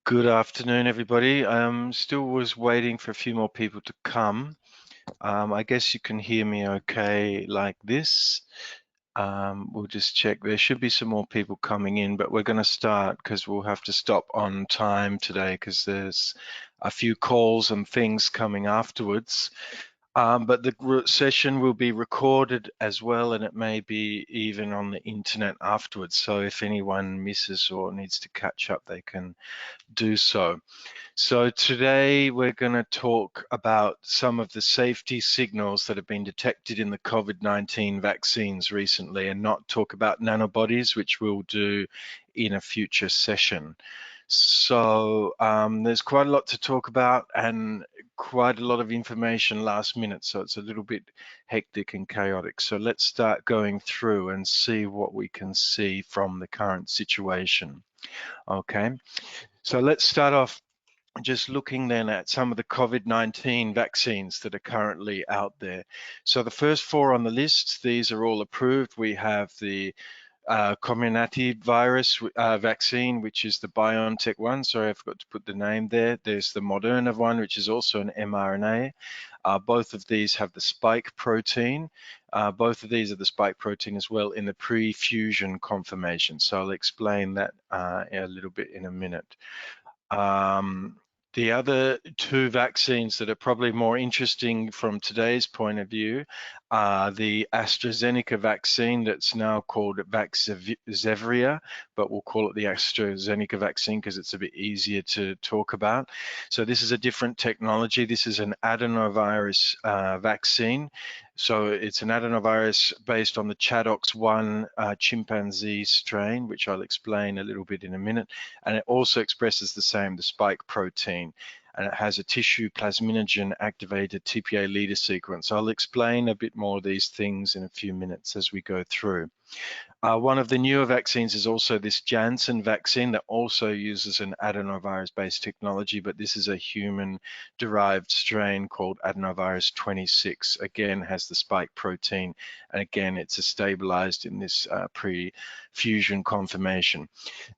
Good afternoon, everybody. Still was waiting for a few more people to come. I guess you can hear me okay like this. We'll just check. There should be some more people coming in, but we're going to start because we'll have to stop on time today because there's a few calls and things coming afterwards. But the session will be recorded as well, and it may be even on the internet afterwards. So if anyone misses or needs to catch up, they can do so. So today we're going to talk about some of the safety signals that have been detected in the COVID-19 vaccines recently, and not talk about nanobodies, which we'll do in a future session. So there's quite a lot to talk about and quite a lot of information last minute, so it's a little bit hectic and chaotic. So let's start going through and see what we can see from the current situation. Okay, so let's start off just looking then at some of the COVID-19 vaccines that are currently out there. So the first four on the list, these are all approved. We have the Comirnaty vaccine, which is the BioNTech one. Sorry, I forgot to put the name there. There's the Moderna one, which is also an mRNA. Both of these have the spike protein. Both of these are the spike protein as well in the pre-fusion conformation. So I'll explain that a little bit in a minute. The other two vaccines that are probably more interesting from today's point of view are the AstraZeneca vaccine that's now called Vaxzevria, but we'll call it the AstraZeneca vaccine because it's a bit easier to talk about. So this is a different technology. This is an adenovirus vaccine. So it's an adenovirus based on the ChAdOx1 chimpanzee strain, which I'll explain a little bit in a minute. And it also expresses the same, the spike protein, and it has a tissue plasminogen activated TPA leader sequence. I'll explain a bit more of these things in a few minutes as we go through. One of the newer vaccines is also this Janssen vaccine that also uses an adenovirus-based technology, but this is a human-derived strain called Adenovirus 26. Again, has the spike protein, and again, it's stabilized in this pre-fusion conformation.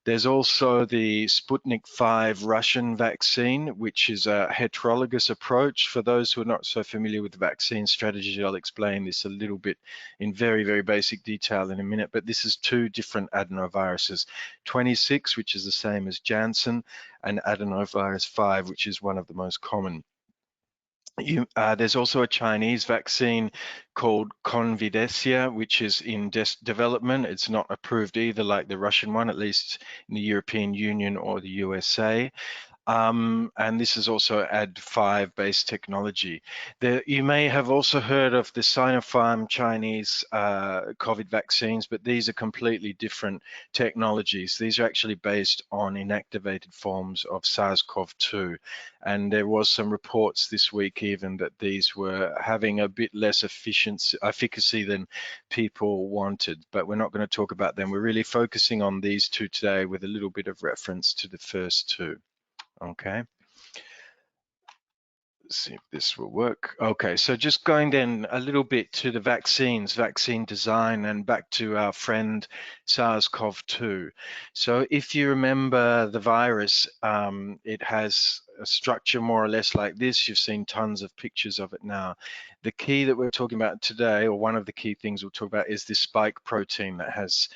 There's also the Sputnik 5 Russian vaccine, which is a heterologous approach. For those who are not so familiar with the vaccine strategy, I'll explain this a little bit in very, very basic detail in a minute, but this is two different adenoviruses, 26, which is the same as Janssen, and adenovirus 5, which is one of the most common. There's also a Chinese vaccine called Convidecia, which is in development. It's not approved either like the Russian one, at least in the European Union or the USA. And this is also Ad5 based technology. You may have also heard of the Sinopharm Chinese COVID vaccines, but these are completely different technologies. These are actually based on inactivated forms of SARS-CoV-2. And there was some reports this week even that these were having a bit less efficacy than people wanted, but we're not going to talk about them. We're really focusing on these two today with a little bit of reference to the first two. Okay, let's see if this will work. Okay, so just going then a little bit to the vaccine design, and back to our friend SARS-CoV-2. So if you remember the virus, it has a structure more or less like this. You've seen tons of pictures of it now. The key that we're talking about today, or one of the key things we'll talk about, is this spike protein that has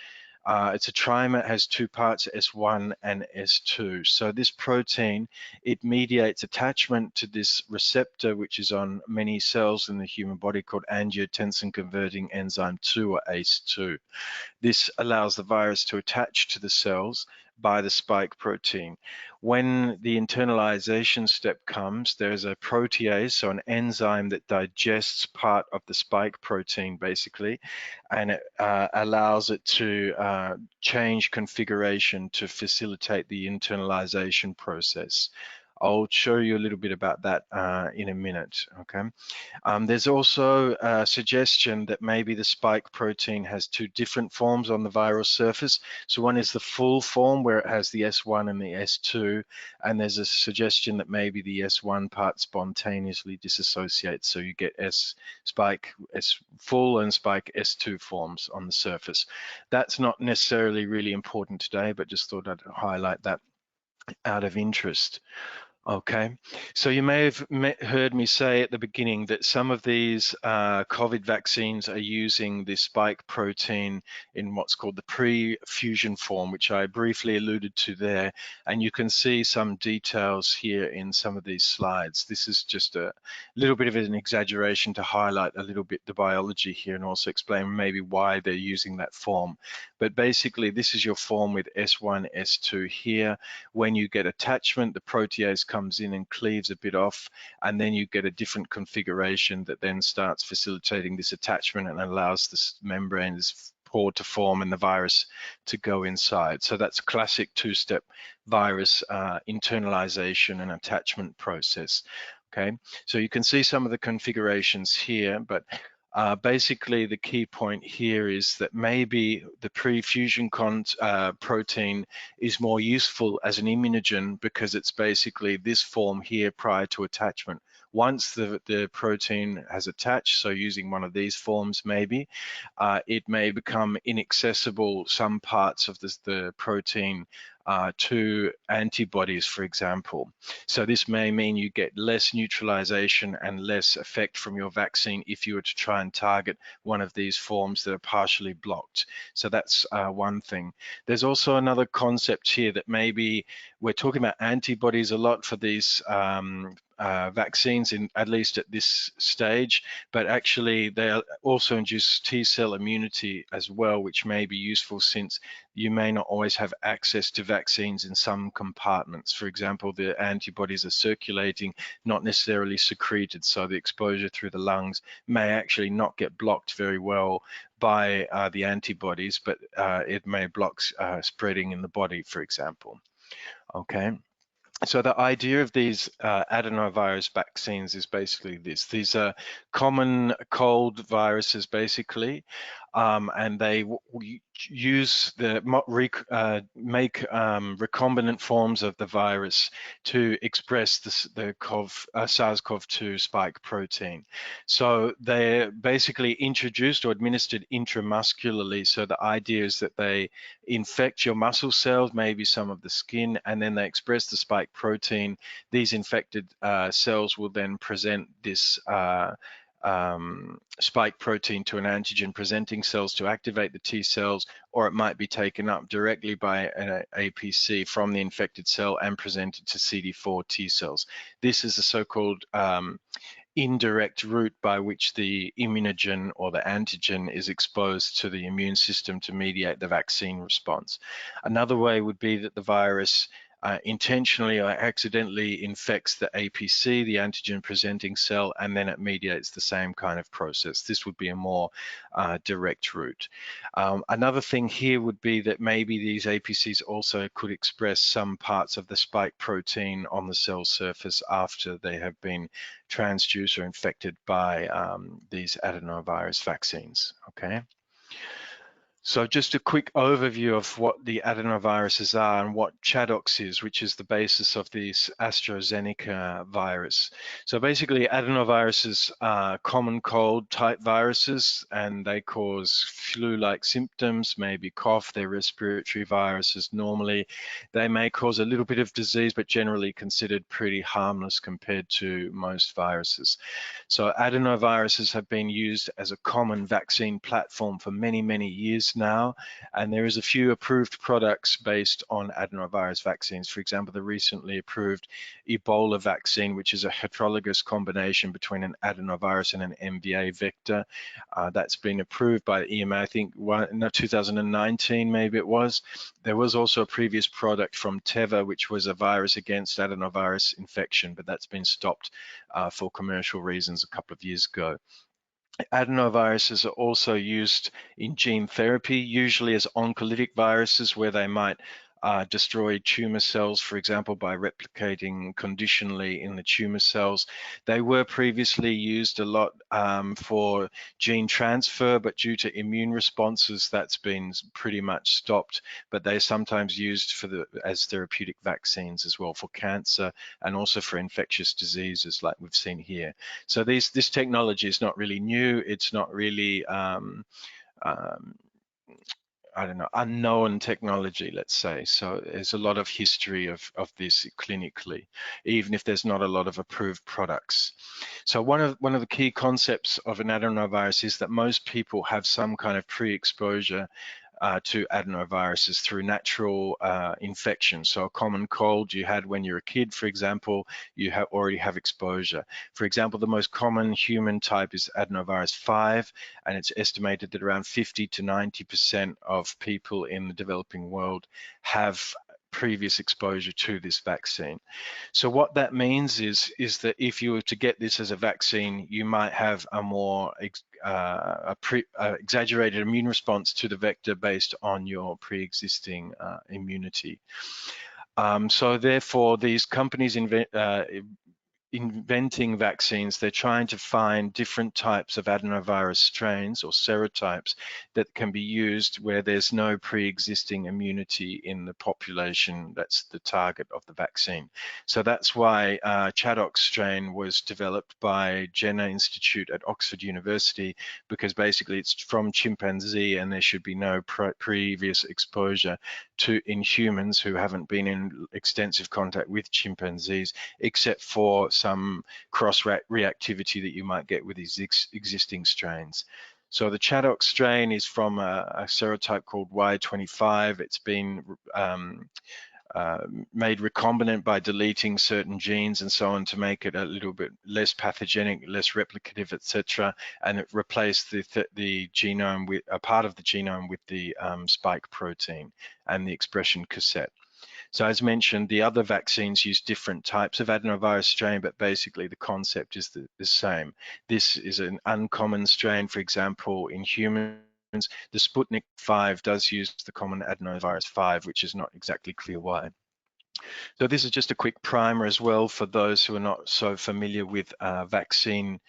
it's a trimer, it has two parts, S1 and S2. So this protein, it mediates attachment to this receptor, which is on many cells in the human body, called angiotensin converting enzyme 2, or ACE2. This allows the virus to attach to the cells by the spike protein. When the internalization step comes, there's a protease, so an enzyme that digests part of the spike protein basically, and it allows it to change configuration to facilitate the internalization process. I'll show you a little bit about that in a minute, okay? There's also a suggestion that maybe the spike protein has two different forms on the viral surface. So one is the full form where it has the S1 and the S2, and there's a suggestion that maybe the S1 part spontaneously dissociates, so you get spike S full and spike S2 forms on the surface. That's not necessarily really important today, but just thought I'd highlight that. out of interest. Okay, so you may have heard me say at the beginning that some of these COVID vaccines are using the spike protein in what's called the pre-fusion form, which I briefly alluded to there. And you can see some details here in some of these slides. This is just a little bit of an exaggeration to highlight a little bit the biology here and also explain maybe why they're using that form. But basically, this is your form with S1, S2 here. When you get attachment, the protease comes in and cleaves a bit off, and then you get a different configuration that then starts facilitating this attachment and allows this membrane, this pore to form and the virus to go inside. So that's classic two-step virus internalization and attachment process. Okay, so you can see some of the configurations here, but basically, the key point here is that maybe the pre-fusion protein is more useful as an immunogen because it's basically this form here prior to attachment. Once the protein has attached, so using one of these forms maybe, it may become inaccessible, some parts of the protein to antibodies, for example. So this may mean you get less neutralization and less effect from your vaccine if you were to try and target one of these forms that are partially blocked. So that's one thing. There's also another concept here that maybe we're talking about antibodies a lot for these vaccines, at least at this stage, but actually they also induce T-cell immunity as well, which may be useful since you may not always have access to vaccines in some compartments. For example, the antibodies are circulating, not necessarily secreted, so the exposure through the lungs may actually not get blocked very well by the antibodies, but it may block spreading in the body, for example. Okay. So the idea of these adenovirus vaccines is basically this. These are common cold viruses, basically, and they use make recombinant forms of the virus to express the SARS-CoV-2 spike protein. So they're basically introduced or administered intramuscularly. So the idea is that they infect your muscle cells, maybe some of the skin, and then they express the spike protein. These infected cells will then present this spike protein to an antigen presenting cells to activate the T cells, or it might be taken up directly by an APC from the infected cell and presented to CD4 T cells. This is a so-called indirect route by which the immunogen or the antigen is exposed to the immune system to mediate the vaccine response. Another way would be that the virus intentionally or accidentally infects the APC, the antigen presenting cell, and then it mediates the same kind of process. This would be a more direct route. Another thing here would be that maybe these APCs also could express some parts of the spike protein on the cell surface after they have been transduced or infected by these adenovirus vaccines, okay? So just a quick overview of what the adenoviruses are and what ChAdOx is, which is the basis of this AstraZeneca virus. So basically adenoviruses are common cold type viruses and they cause flu-like symptoms, maybe cough. They're respiratory viruses normally. They may cause a little bit of disease, but generally considered pretty harmless compared to most viruses. So adenoviruses have been used as a common vaccine platform for many, many years now, and there is a few approved products based on adenovirus vaccines. For example, the recently approved Ebola vaccine, which is a heterologous combination between an adenovirus and an MVA vector. That's been approved by the EMA, I think, in 2019, maybe it was. There was also a previous product from Teva, which was a virus against adenovirus infection, but that's been stopped for commercial reasons a couple of years ago. Adenoviruses are also used in gene therapy, usually as oncolytic viruses where they might destroy tumor cells, for example, by replicating conditionally in the tumor cells. They were previously used a lot for gene transfer, but due to immune responses, that's been pretty much stopped. But they're sometimes used as therapeutic vaccines as well for cancer and also for infectious diseases like we've seen here. So this technology is not really new. It's not really I don't know, unknown technology, let's say. So there's a lot of history of this clinically, even if there's not a lot of approved products. So one of the key concepts of an adenovirus is that most people have some kind of pre-exposure to adenoviruses through natural infection. So a common cold you had when you're a kid, for example, you already have exposure. For example, the most common human type is adenovirus 5, and it's estimated that around 50 to 90% of people in the developing world have previous exposure to this vaccine. So what that means is that if you were to get this as a vaccine, you might have a more exaggerated immune response to the vector based on your pre-existing immunity. So therefore, these companies inventing vaccines, they're trying to find different types of adenovirus strains or serotypes that can be used where there's no pre-existing immunity in the population that's the target of the vaccine. So that's why Chaddox strain was developed by Jenner Institute at Oxford University, because basically it's from chimpanzee and there should be no previous exposure in humans who haven't been in extensive contact with chimpanzees, except for some cross-reactivity that you might get with these existing strains. So the Chaddox strain is from a serotype called Y25. It's been made recombinant by deleting certain genes and so on to make it a little bit less pathogenic, less replicative, etc. And it replaced the genome with a part of the genome with the spike protein and the expression cassette. So as mentioned, the other vaccines use different types of adenovirus strain, but basically the concept is the same. This is an uncommon strain, for example, in humans. The Sputnik 5 does use the common adenovirus 5, which is not exactly clear why. So this is just a quick primer as well for those who are not so familiar with vaccine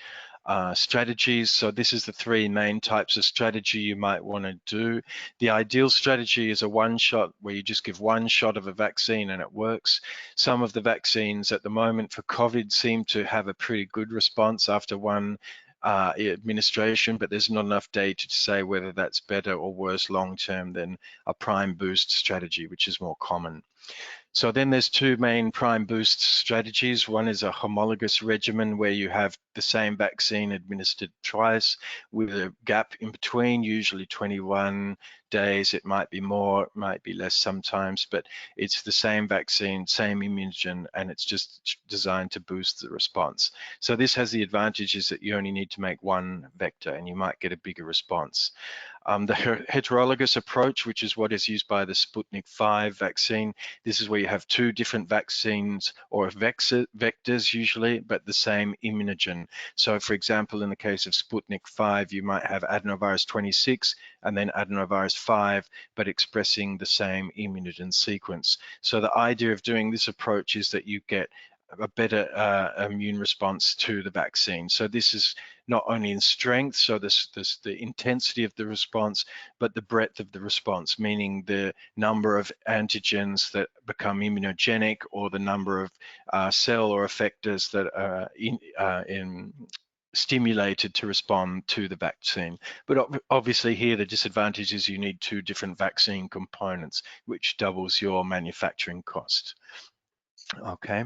strategies. So this is the three main types of strategy you might want to do. The ideal strategy is a one-shot where you just give one shot of a vaccine and it works. Some of the vaccines at the moment for COVID seem to have a pretty good response after one administration, but there's not enough data to say whether that's better or worse long-term than a prime boost strategy, which is more common. So then there's two main prime boost strategies. One is a homologous regimen where you have the same vaccine administered twice with a gap in between, usually 21 days. It might be more, it might be less sometimes, but it's the same vaccine, same immunogen, and it's just designed to boost the response. So this has the advantages that you only need to make one vector and you might get a bigger response. The heterologous approach, which is what is used by the Sputnik 5 vaccine, this is where you have two different vaccines or vectors usually, but the same immunogen. So for example, in the case of Sputnik 5, you might have adenovirus 26 and then adenovirus 5, but expressing the same immunogen sequence. So the idea of doing this approach is that you get a better immune response to the vaccine. So this is not only in strength, so the intensity of the response, but the breadth of the response, meaning the number of antigens that become immunogenic or the number of cell or effectors that are stimulated to respond to the vaccine. But obviously here the disadvantage is you need two different vaccine components, which doubles your manufacturing cost. Okay.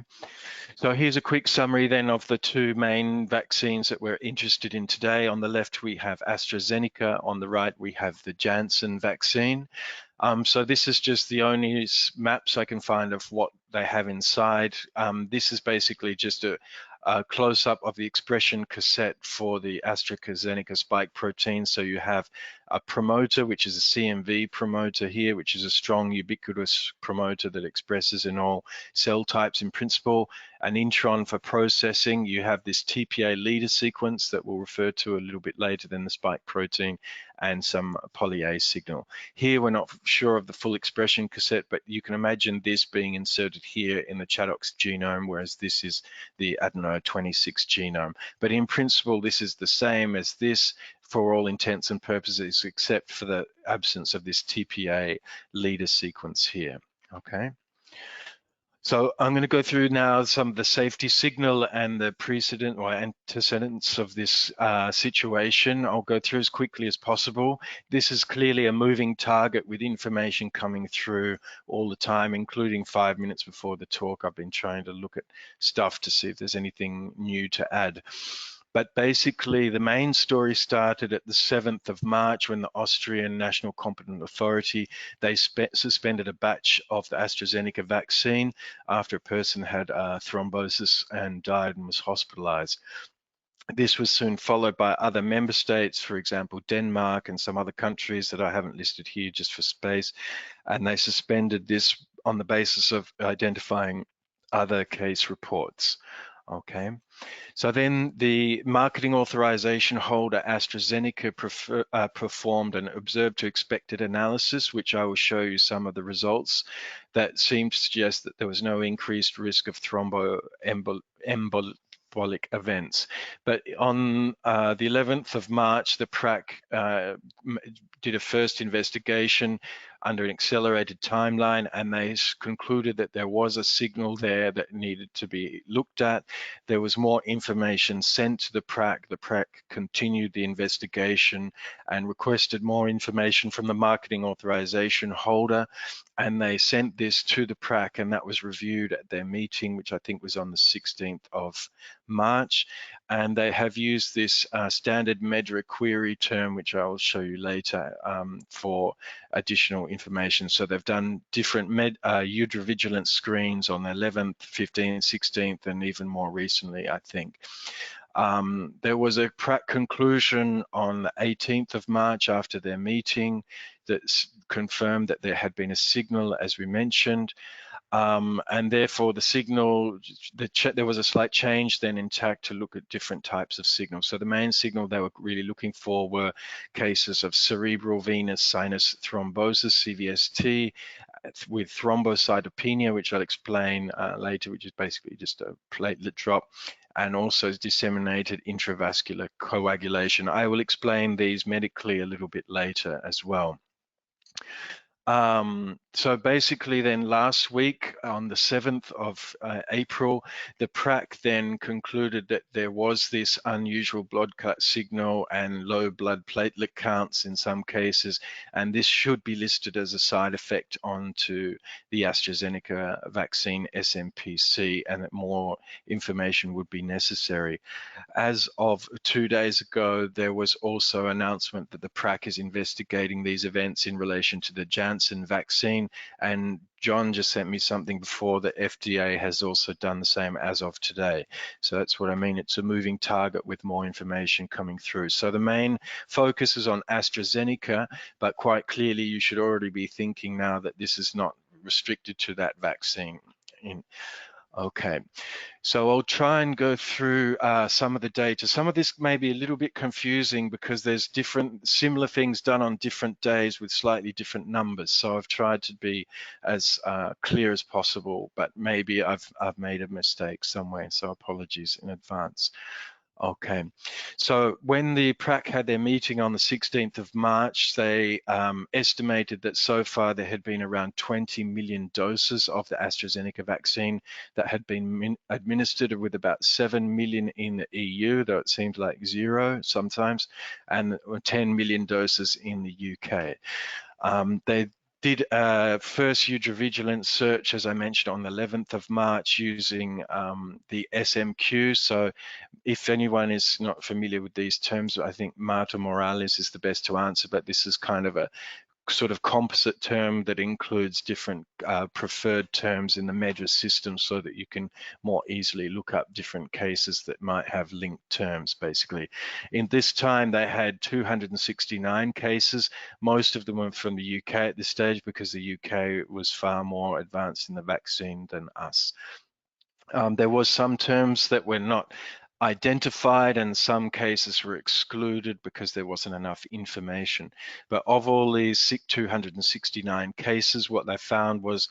So here's a quick summary then of the two main vaccines that we're interested in today. On the left, we have AstraZeneca. On the right, we have the Janssen vaccine. So this is just the only maps I can find of what they have inside. This is basically just a close-up of the expression cassette for the AstraZeneca spike protein. So you have a promoter, which is a CMV promoter here, which is a strong ubiquitous promoter that expresses in all cell types in principle. An intron for processing. You have this TPA leader sequence that we'll refer to a little bit later than the spike protein, and some poly-A signal. Here we're not sure of the full expression cassette, but you can imagine this being inserted here in the Chaddox genome, whereas this is the Adeno 26 genome. But in principle, this is the same as this for all intents and purposes, except for the absence of this TPA leader sequence here, okay? So I'm going to go through now some of the safety signal and the precedent or antecedents of this situation. I'll go through as quickly as possible. This is clearly a moving target with information coming through all the time, including 5 minutes before the talk. I've been trying to look at stuff to see if there's anything new to add. But basically, the main story started at the 7th of March when the Austrian National Competent Authority, they suspended a batch of the AstraZeneca vaccine after a person had thrombosis and died and was hospitalized. This was soon followed by other member states, for example, Denmark and some other countries that I haven't listed here just for space, and they suspended this on the basis of identifying other case reports. Okay. So then the marketing authorization holder AstraZeneca performed an observed to expected analysis, which I will show you some of the results that seem to suggest that there was no increased risk of thromboembolic events. But on the 11th of March, the PRAC did a first investigation under an accelerated timeline, and they concluded that there was a signal there that needed to be looked at. There was more information sent to the PRAC. The PRAC continued the investigation and requested more information from the marketing authorization holder, and they sent this to the PRAC, and that was reviewed at their meeting, which I think was on the 16th of March. And they have used this standard MedDRA query term, which I will show you later, for additional information. So they've done different eudravigilance screens on the 11th, 15th, 16th, and even more recently, I think. There was a PRAC conclusion on the 18th of March after their meeting that confirmed that there had been a signal, as we mentioned. And therefore the signal, there was a slight change then in TAC to look at different types of signals. So the main signal they were really looking for were cases of cerebral venous sinus thrombosis, CVST, with thrombocytopenia, which I'll explain later, which is basically just a platelet drop, and also disseminated intravascular coagulation. I will explain these medically a little bit later as well. So basically then last week on the 7th of April, the PRAC then concluded that there was this unusual blood clot signal and low blood platelet counts in some cases, and this should be listed as a side effect onto the AstraZeneca vaccine SMPC, and that more information would be necessary. As of 2 days ago, there was also an announcement that the PRAC is investigating these events in relation to the Janssen vaccine, and John just sent me something before that FDA has also done the same as of today. So that's what I mean. It's a moving target with more information coming through. So the main focus is on AstraZeneca, but quite clearly you should already be thinking now that this is not restricted to that vaccine. Okay, so I'll try and go through some of the data. Some of this may be a little bit confusing because there's different similar things done on different days with slightly different numbers. So I've tried to be as clear as possible, but maybe I've made a mistake somewhere, so apologies in advance. Okay, so when the PRAC had their meeting on the 16th of March, they estimated that so far there had been around 20 million doses of the AstraZeneca vaccine that had been administered, with about 7 million in the EU, though it seems like 0 sometimes, and 10 million doses in the UK. They did a first eudravigilance search, as I mentioned, on the 11th of March using the SMQ. So if anyone is not familiar with these terms, I think Marta Morales is the best to answer, but this is kind of a sort of composite term that includes different preferred terms in the MedDRA system so that you can more easily look up different cases that might have linked terms, basically. In this time, they had 269 cases. Most of them were from the UK at this stage because the UK was far more advanced in the vaccine than us. There was some terms that were not identified, and some cases were excluded because there wasn't enough information. But of all these 269 cases, what they found was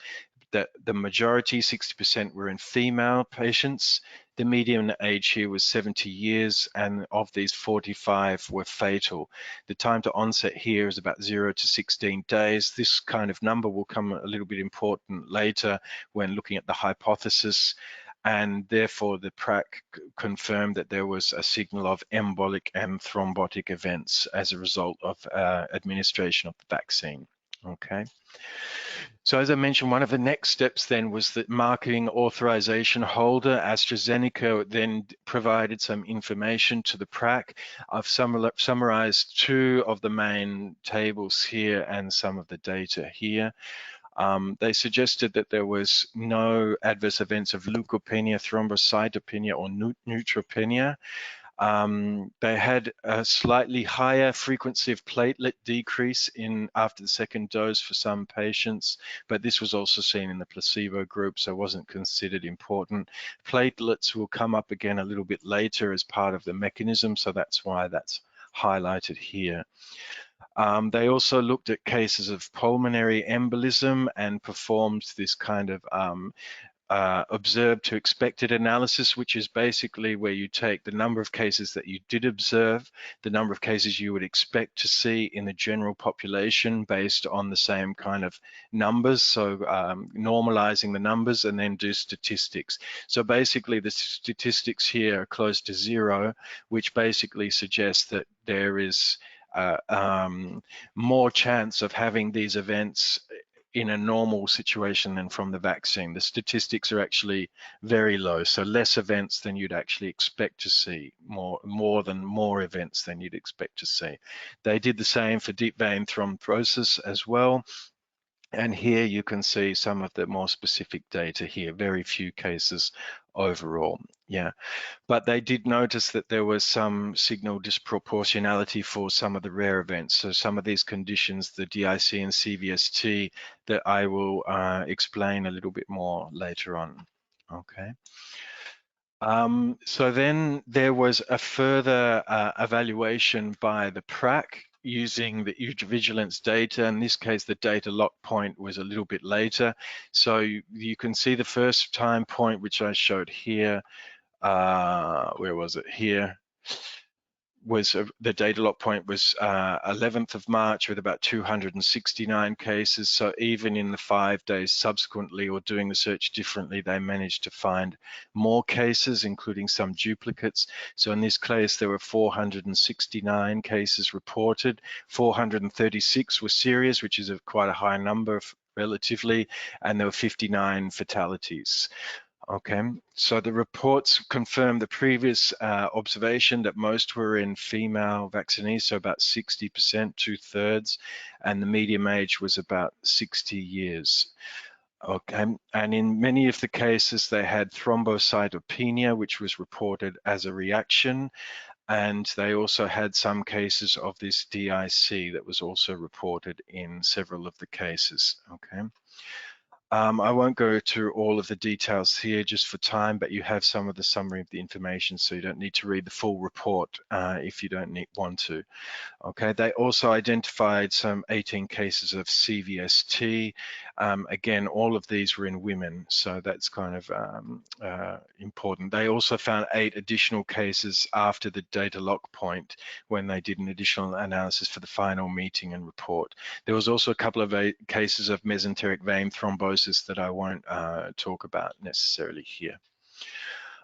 that the majority, 60%, were in female patients, The median age here was 70 years, and of these 45 were fatal. The time to onset here is about 0 to 16 days. This kind of number will come a little bit important later when looking at the hypothesis, and therefore the PRAC confirmed that there was a signal of embolic and thrombotic events as a result of administration of the vaccine. Okay. So as I mentioned, one of the next steps then was that marketing authorization holder, AstraZeneca, then provided some information to the PRAC. I've summarized two of the main tables here and some of the data here. They suggested that there was no adverse events of leukopenia, thrombocytopenia, or neutropenia. They had a slightly higher frequency of platelet decrease after the second dose for some patients, but this was also seen in the placebo group, so wasn't considered important. Platelets will come up again a little bit later as part of the mechanism, so that's why that's highlighted here. They also looked at cases of pulmonary embolism and performed this kind of observed to expected analysis, which is basically where you take the number of cases that you did observe, the number of cases you would expect to see in the general population based on the same kind of numbers, so normalizing the numbers, and then do statistics. So basically the statistics here are close to 0, which basically suggests that there is more chance of having these events in a normal situation than from the vaccine. The statistics are actually very low, so less events than you'd actually expect to see, more events than you'd expect to see. They did the same for deep vein thrombosis as well. And here you can see some of the more specific data here, very few cases overall. Yeah, but they did notice that there was some signal disproportionality for some of the rare events. So some of these conditions, the DIC and CVST, that I will explain a little bit more later on. Okay. So then there was a further evaluation by the PRAC using the vigilance data. In this case, the data lock point was a little bit later. So you can see the first time point, which I showed here. Where was it? Here was the data lock point was 11th of March with about 269 cases. So even in the 5 days subsequently, or doing the search differently, they managed to find more cases, including some duplicates. So in this case, there were 469 cases reported. 436 were serious, which is quite a high number relatively, and there were 59 fatalities. Okay, so the reports confirm the previous observation that most were in female vaccinees, so about 60%, 2/3, and the median age was about 60 years. Okay, and in many of the cases, they had thrombocytopenia, which was reported as a reaction, and they also had some cases of this DIC that was also reported in several of the cases. Okay. I won't go through all of the details here just for time, but you have some of the summary of the information, so you don't need to read the full report if you don't want to. Okay, they also identified some 18 cases of CVST. Again, all of these were in women, so that's kind of important. They also found 8 additional cases after the data lock point when they did an additional analysis for the final meeting and report. There was also a couple of cases of mesenteric vein thrombosis that I won't talk about necessarily here.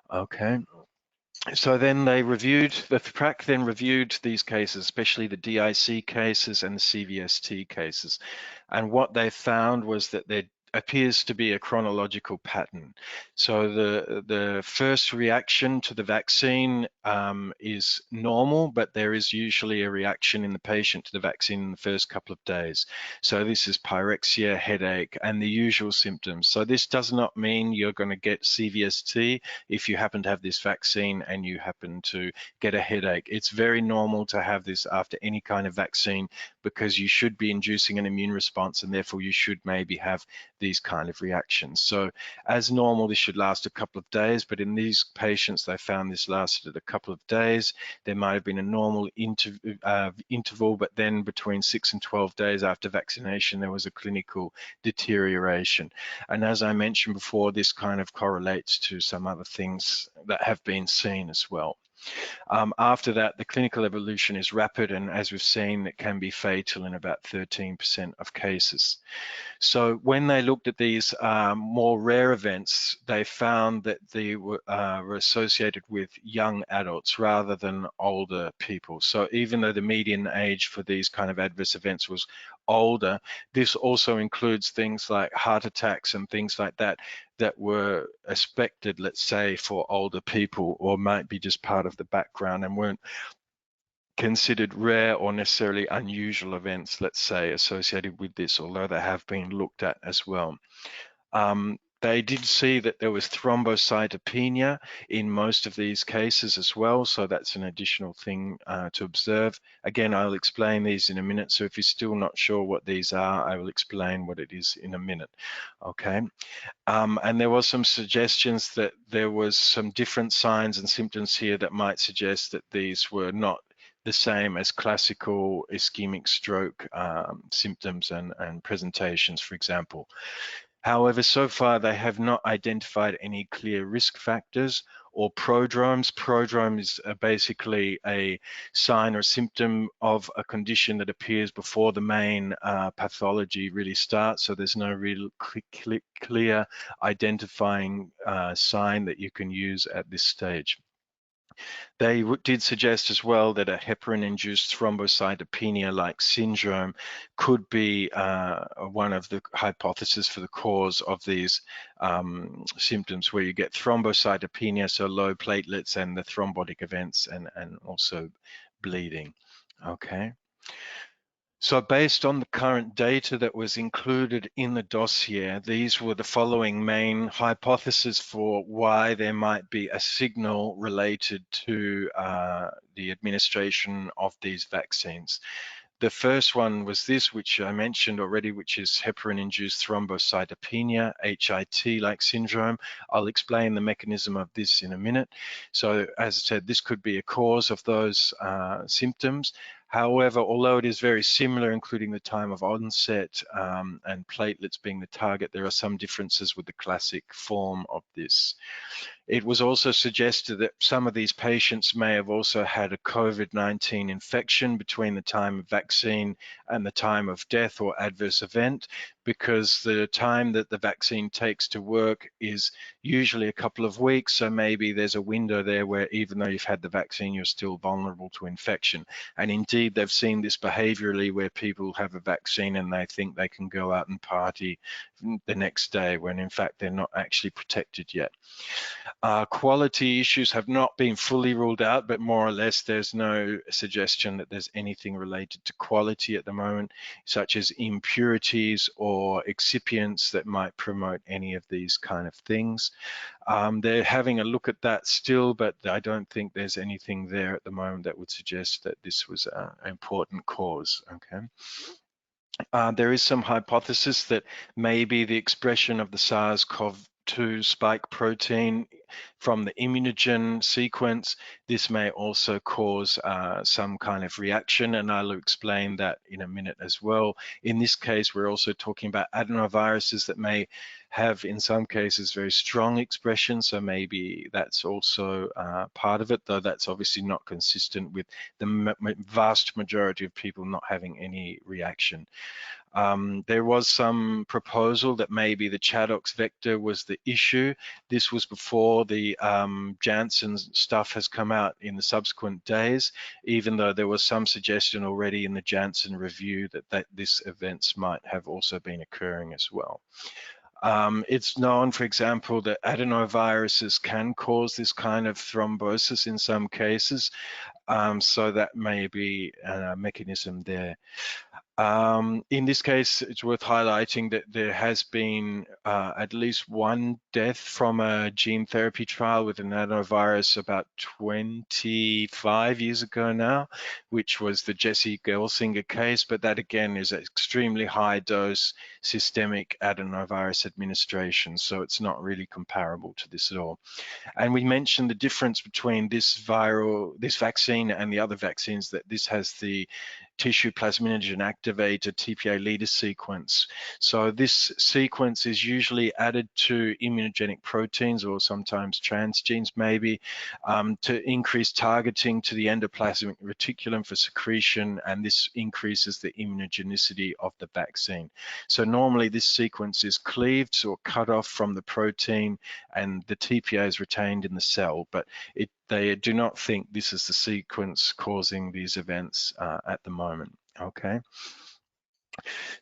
Okay. So then they reviewed, the PRAC then reviewed these cases, especially the DIC cases and the CVST cases. And what they found was that there appears to be a chronological pattern. So the first reaction to the vaccine is normal, but there is usually a reaction in the patient to the vaccine in the first couple of days. So this is pyrexia, headache, and the usual symptoms. So this does not mean you're going to get CVST if you happen to have this vaccine and you happen to get a headache. It's very normal to have this after any kind of vaccine, because you should be inducing an immune response, and therefore you should maybe have these kind of reactions. So as normal, this should last a couple of days, but in these patients, they found this lasted a couple of days. There might have been a normal interval, but then between 6 and 12 days after vaccination, there was a clinical deterioration. And as I mentioned before, this kind of correlates to some other things that have been seen as well. After that, the clinical evolution is rapid, and as we've seen, it can be fatal in about 13% of cases. So when they looked at these more rare events, they found that they were associated with young adults rather than older people. So even though the median age for these kind of adverse events was older, this also includes things like heart attacks and things like that that were expected, let's say, for older people, or might be just part of the background and weren't considered rare or necessarily unusual events, let's say, associated with this, although they have been looked at as well. They did see that there was thrombocytopenia in most of these cases as well, so that's an additional thing to observe. Again, I'll explain these in a minute, so if you're still not sure what these are, I will explain what it is in a minute, okay? And there was some suggestions that there was some different signs and symptoms here that might suggest that these were not the same as classical ischemic stroke symptoms and presentations, for example. However, so far they have not identified any clear risk factors or prodromes. Prodrome is basically a sign or symptom of a condition that appears before the main pathology really starts. So there's no real clear identifying sign that you can use at this stage. They did suggest as well that a heparin-induced thrombocytopenia-like syndrome could be one of the hypotheses for the cause of these symptoms, where you get thrombocytopenia, so low platelets and the thrombotic events, and also bleeding. Okay. So based on the current data that was included in the dossier, these were the following main hypotheses for why there might be a signal related to the administration of these vaccines. The first one was this, which I mentioned already, which is heparin-induced thrombocytopenia, HIT-like syndrome. I'll explain the mechanism of this in a minute. So as I said, this could be a cause of those symptoms. However, although it is very similar, including the time of onset and platelets being the target, there are some differences with the classic form of this. It was also suggested that some of these patients may have also had a COVID-19 infection between the time of vaccine and the time of death or adverse event, because the time that the vaccine takes to work is usually a couple of weeks. So maybe there's a window there where even though you've had the vaccine, you're still vulnerable to infection. And indeed, they've seen this behaviorally where people have a vaccine and they think they can go out and party the next day when in fact they're not actually protected yet. Quality issues have not been fully ruled out, but more or less there's no suggestion that there's anything related to quality at the moment, such as impurities or excipients that might promote any of these kind of things. They're having a look at that still, but I don't think there's anything there at the moment that would suggest that this was an important cause, okay? There is some hypothesis that maybe the expression of the SARS-CoV-2 spike protein from the immunogen sequence, this may also cause some kind of reaction, and I'll explain that in a minute as well. In this case, we're also talking about adenoviruses that may have, in some cases, very strong expression, so maybe that's also part of it, though that's obviously not consistent with the vast majority of people not having any reaction. There was some proposal that maybe the Chadox vector was the issue. This was before the Janssen stuff has come out in the subsequent days, even though there was some suggestion already in the Janssen review that this events might have also been occurring as well. It's known, for example, that adenoviruses can cause this kind of thrombosis in some cases, so that may be a mechanism there. In this case, it's worth highlighting that there has been at least one death from a gene therapy trial with an adenovirus about 25 years ago now, which was the Jesse Gelsinger case, but that again is an extremely high dose systemic adenovirus administration, so it's not really comparable to this at all. And we mentioned the difference between this vaccine and the other vaccines, that this has the tissue plasminogen activator TPA leader sequence. So this sequence is usually added to immunogenic proteins or sometimes transgenes maybe to increase targeting to the endoplasmic reticulum for secretion, and this increases the immunogenicity of the vaccine. So normally this sequence is cleaved or cut off from the protein and the TPA is retained in the cell, but they do not think this is the sequence causing these events at the moment, okay?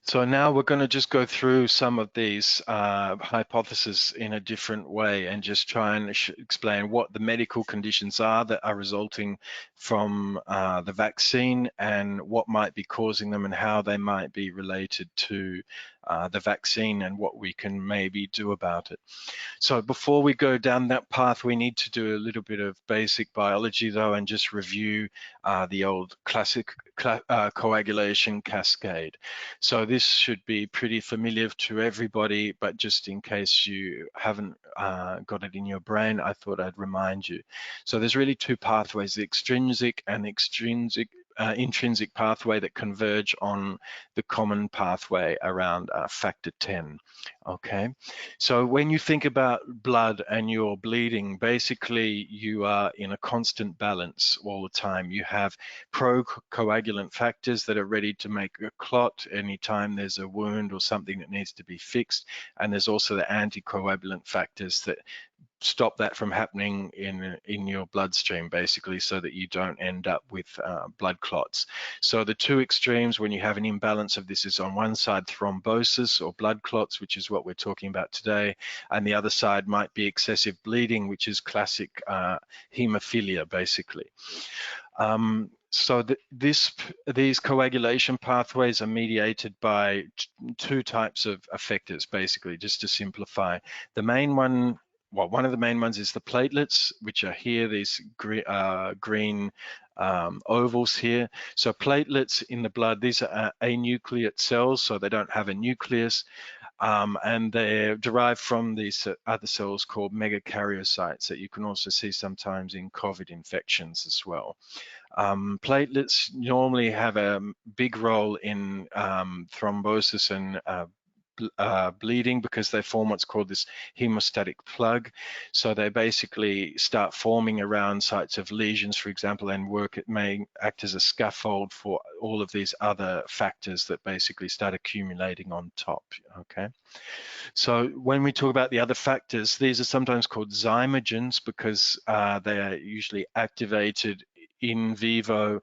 So now we're going to just go through some of these hypotheses in a different way and just try and explain what the medical conditions are that are resulting from the vaccine and what might be causing them and how they might be related to the vaccine and what we can maybe do about it. So before we go down that path, we need to do a little bit of basic biology though and just review the old classic coagulation cascade. So this should be pretty familiar to everybody, but just in case you haven't got it in your brain, I thought I'd remind you. So there's really two pathways, the extrinsic and intrinsic pathway that converge on the common pathway around factor 10, okay? So when you think about blood and you're bleeding, basically you are in a constant balance all the time. You have pro-coagulant factors that are ready to make a clot anytime there's a wound or something that needs to be fixed, and there's also the anticoagulant factors that stop that from happening in your bloodstream, basically, so that you don't end up with blood clots. So the two extremes when you have an imbalance of this is on one side thrombosis or blood clots, which is what we're talking about today, and the other side might be excessive bleeding, which is classic hemophilia, basically. So these coagulation pathways are mediated by two types of effectors, basically, just to simplify. The main one, well, one of the main ones is the platelets, which are here, these green ovals here. So platelets in the blood, these are anucleate cells, so they don't have a nucleus. And they're derived from these other cells called megakaryocytes that you can also see sometimes in COVID infections as well. Platelets normally have a big role in thrombosis and bleeding because they form what's called this hemostatic plug. So they basically start forming around sites of lesions, for example, and it may act as a scaffold for all of these other factors that basically start accumulating on top, okay? So when we talk about the other factors, these are sometimes called zymogens because they are usually activated in vivo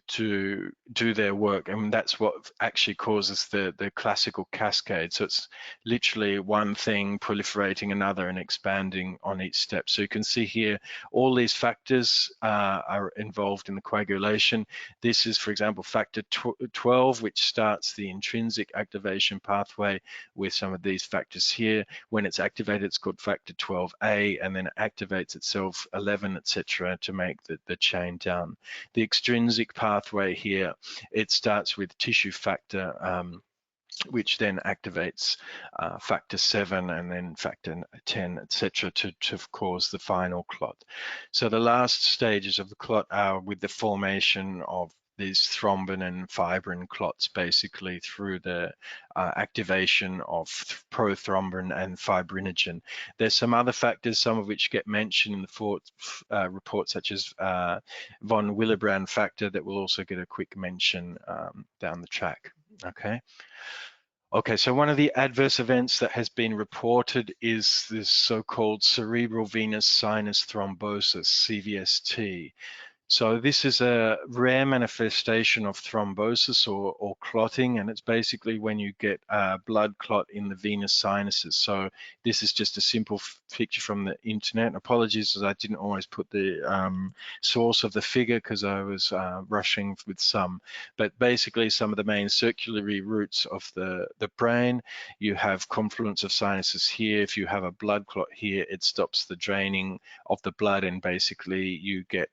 to do their work, and that's what actually causes the classical cascade. So it's literally one thing proliferating another and expanding on each step. So you can see here all these factors are involved in the coagulation. This is, for example, factor 12, which starts the intrinsic activation pathway with some of these factors here. When it's activated, it's called factor 12A, and then it activates itself 11, etc., to make the chain down. The extrinsic pathway here, it starts with tissue factor, which then activates factor 7 and then factor 10, etc., to cause the final clot. So the last stages of the clot are with the formation of these thrombin and fibrin clots, basically through the activation of prothrombin and fibrinogen. There's some other factors, some of which get mentioned in the report, such as von Willebrand factor, that will also get a quick mention down the track, okay? Okay, so one of the adverse events that has been reported is this so-called cerebral venous sinus thrombosis, CVST. So this is a rare manifestation of thrombosis or clotting, and it's basically when you get a blood clot in the venous sinuses. So this is just a simple picture from the internet. Apologies as I didn't always put the source of the figure because I was rushing with some. But basically some of the main circulatory routes of the brain, you have confluence of sinuses here. If you have a blood clot here, it stops the draining of the blood, and basically you get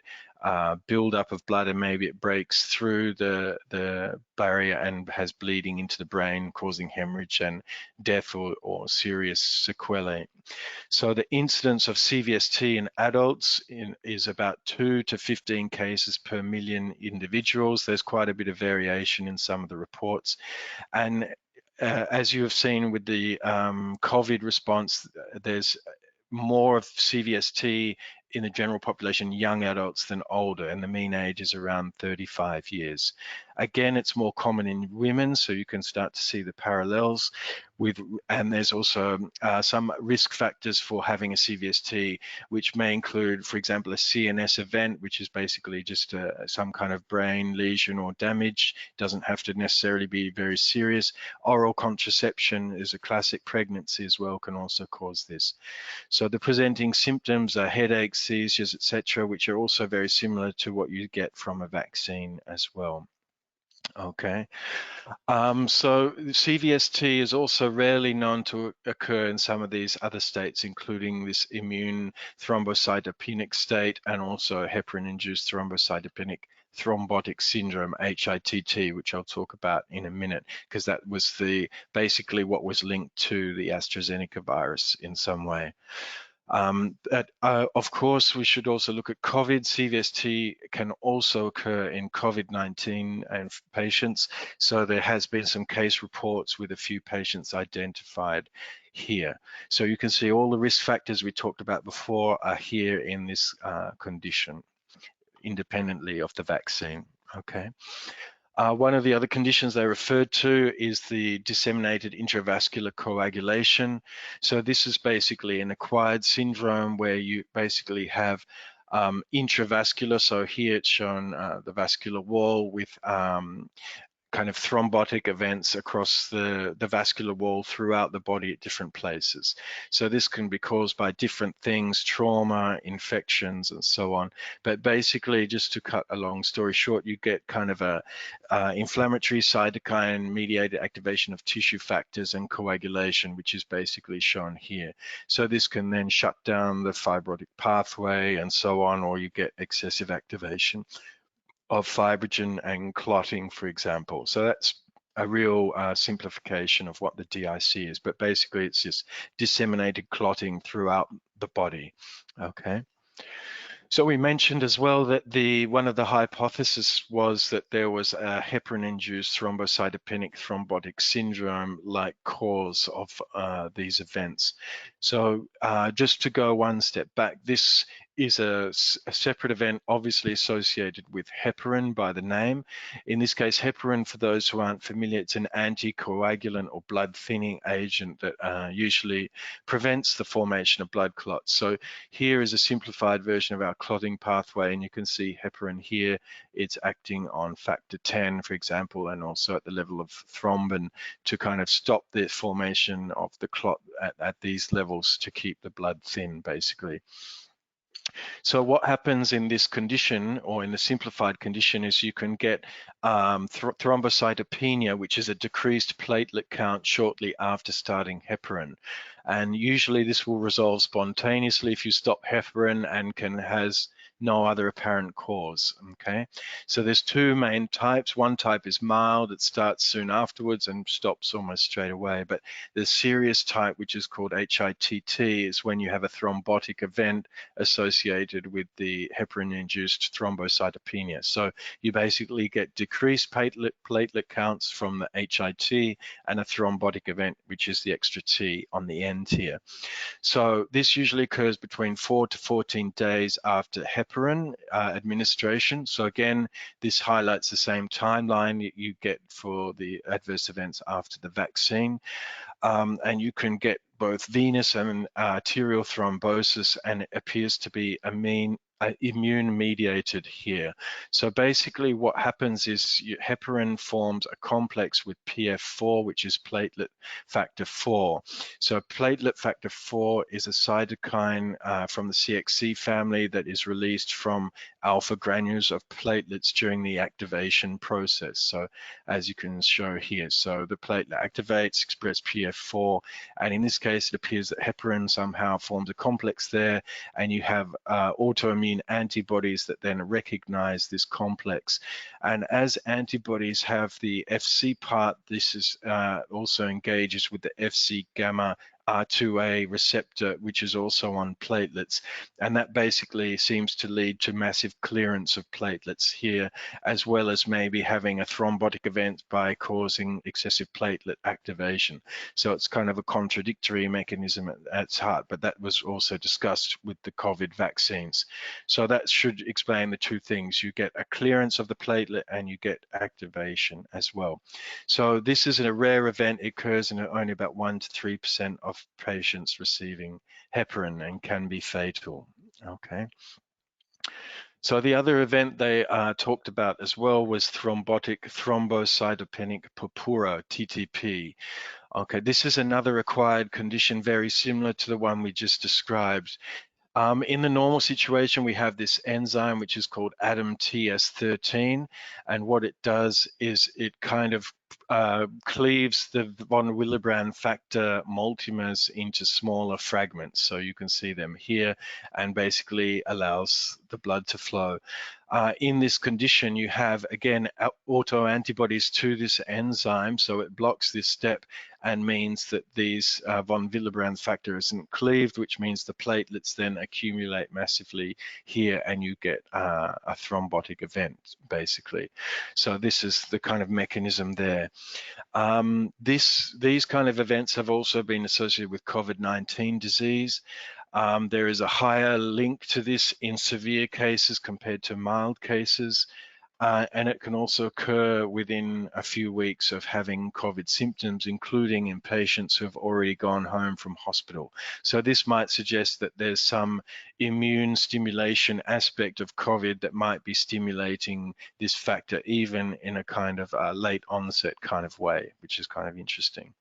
build-up of blood, and maybe it breaks through the barrier and has bleeding into the brain, causing hemorrhage and death or serious sequelae. So the incidence of CVST in adults is about 2 to 15 cases per million individuals. There's quite a bit of variation in some of the reports. And as you have seen with the COVID response, there's more of CVST in the general population, young adults than older, and the mean age is around 35 years. Again, it's more common in women, so you can start to see the parallels with, and there's also some risk factors for having a CVST, which may include, for example, a CNS event, which is basically just some kind of brain lesion or damage. It doesn't have to necessarily be very serious. Oral contraception is a classic. Pregnancy as well can also cause this. So the presenting symptoms are headaches, seizures, etc., which are also very similar to what you get from a vaccine as well. Okay, so CVST is also rarely known to occur in some of these other states, including this immune thrombocytopenic state and also heparin-induced thrombocytopenic thrombotic syndrome, HITT, which I'll talk about in a minute, because that was basically what was linked to the AstraZeneca virus in some way. Of course, we should also look at COVID. CVST can also occur in COVID-19 and patients. So there has been some case reports with a few patients identified here. So you can see all the risk factors we talked about before are here in this condition, independently of the vaccine. Okay. One of the other conditions they referred to is the disseminated intravascular coagulation. So this is basically an acquired syndrome where you basically have intravascular, so here it's shown the vascular wall with kind of thrombotic events across the vascular wall throughout the body at different places. So this can be caused by different things, trauma, infections, and so on. But basically, just to cut a long story short, you get kind of a inflammatory cytokine mediated activation of tissue factors and coagulation, which is basically shown here. So this can then shut down the fibrotic pathway and so on, or you get excessive activation of fibrogen and clotting, for example. So that's a real simplification of what the DIC is, but basically it's just disseminated clotting throughout the body, okay? So we mentioned as well that one of the hypotheses was that there was a heparin-induced thrombocytopenic thrombotic syndrome-like cause of these events. So just to go one step back, this is a separate event obviously associated with heparin by the name. In this case, heparin, for those who aren't familiar, it's an anticoagulant or blood thinning agent that usually prevents the formation of blood clots. So here is a simplified version of our clotting pathway, and you can see heparin here. It's acting on factor 10, for example, and also at the level of thrombin to kind of stop the formation of the clot at these levels to keep the blood thin, basically. So what happens in this condition, or in the simplified condition, is you can get thrombocytopenia, which is a decreased platelet count shortly after starting heparin. And usually this will resolve spontaneously if you stop heparin and has no other apparent cause, okay? So there's two main types. One type is mild, it starts soon afterwards and stops almost straight away. But the serious type, which is called HITT, is when you have a thrombotic event associated with the heparin-induced thrombocytopenia. So you basically get decreased platelet counts from the HIT and a thrombotic event, which is the extra T on the end here. So this usually occurs between 4 to 14 days after heparin administration. So again, this highlights the same timeline that you get for the adverse events after the vaccine. And you can get both venous and arterial thrombosis, and it appears to be a mean immune mediated here. So basically what happens is heparin forms a complex with PF4, which is platelet factor 4. So platelet factor 4 is a cytokine from the CXC family that is released from alpha granules of platelets during the activation process. So as you can show here, so the platelet activates, expresses PF4, and in this case it appears that heparin somehow forms a complex there, and you have autoimmune antibodies that then recognize this complex. And as antibodies have the FC part, this is also engages with the FC gamma R2A receptor, which is also on platelets. And that basically seems to lead to massive clearance of platelets here, as well as maybe having a thrombotic event by causing excessive platelet activation. So it's kind of a contradictory mechanism at its heart, but that was also discussed with the COVID vaccines. So that should explain the two things. You get a clearance of the platelet and you get activation as well. So this is a rare event. It occurs in only about 1 to 3% of patients receiving heparin and can be fatal. Okay. So the other event they talked about as well was thrombotic thrombocytopenic purpura, TTP. Okay, this is another acquired condition very similar to the one we just described. In the normal situation, we have this enzyme which is called ADAMTS13, and what it does is it kind of cleaves the von Willebrand factor multimers into smaller fragments. So you can see them here, and basically allows the blood to flow. In this condition, you have, again, autoantibodies to this enzyme, so it blocks this step and means that these von Willebrand factor isn't cleaved, which means the platelets then accumulate massively here and you get a thrombotic event, basically. So this is the kind of mechanism there. These kind of events have also been associated with COVID-19 disease. There is a higher link to this in severe cases compared to mild cases. And it can also occur within a few weeks of having COVID symptoms, including in patients who have already gone home from hospital. So this might suggest that there's some immune stimulation aspect of COVID that might be stimulating this factor, even in a kind of late onset kind of way, which is kind of interesting.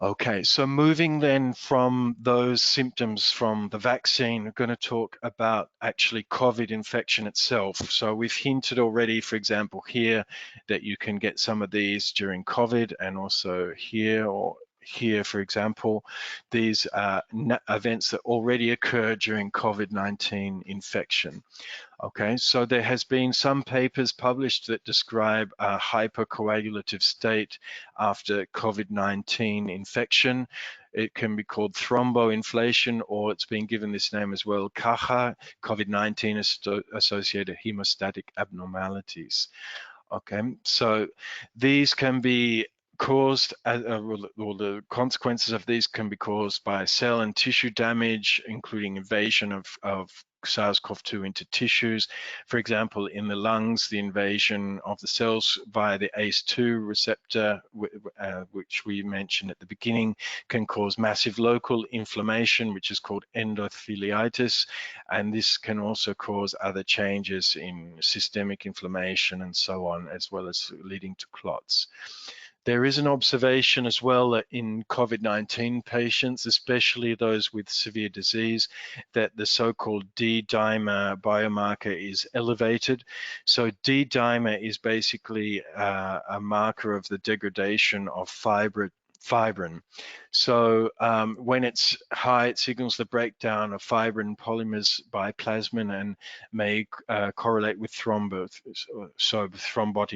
Okay, so moving then from those symptoms from the vaccine, we're going to talk about actually COVID infection itself. So we've hinted already, for example, here that you can get some of these during COVID, and also here or here, for example, these events that already occur during COVID-19 infection. Okay, so there has been some papers published that describe a hypercoagulative state after COVID-19 infection. It can be called thromboinflation, or it's been given this name as well, CAHA, COVID-19 associated hemostatic abnormalities. Okay, so these can be caused, or the consequences of these can be caused by cell and tissue damage, including invasion of SARS-CoV-2 into tissues. For example, in the lungs, the invasion of the cells via the ACE2 receptor, which we mentioned at the beginning, can cause massive local inflammation, which is called endotheliitis. And this can also cause other changes in systemic inflammation and so on, as well as leading to clots. There is an observation as well that in COVID-19 patients, especially those with severe disease, that the so-called D-dimer biomarker is elevated. So D-dimer is basically a marker of the degradation of fibrin. So when it's high, it signals the breakdown of fibrin polymers by plasmin and may correlate with thrombotic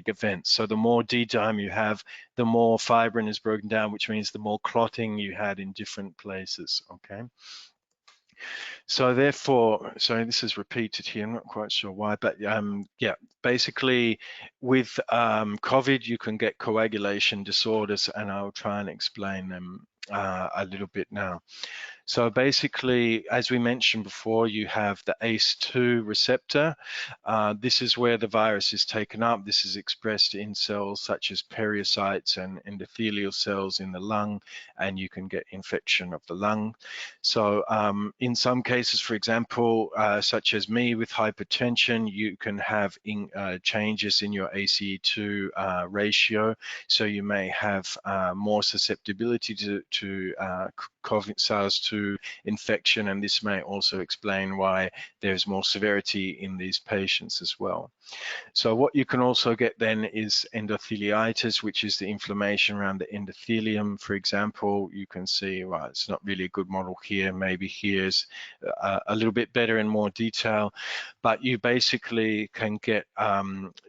events. So the more D-dimer you have, the more fibrin is broken down, which means the more clotting you had in different places, okay? So therefore, so this is repeated here, I'm not quite sure why, but yeah, basically with COVID, you can get coagulation disorders, and I'll try and explain them a little bit now. So basically, as we mentioned before, you have the ACE2 receptor. This is where the virus is taken up. This is expressed in cells such as periocytes and endothelial cells in the lung, and you can get infection of the lung. So in some cases, for example, such as me with hypertension, you can have changes in your ACE2 ratio. So you may have more susceptibility to COVID SARS-2 infection, and this may also explain why there's more severity in these patients as well. So what you can also get then is endotheliitis, which is the inflammation around the endothelium. For example, you can see, well, it's not really a good model here. Maybe here's a little bit better in more detail, but you basically can get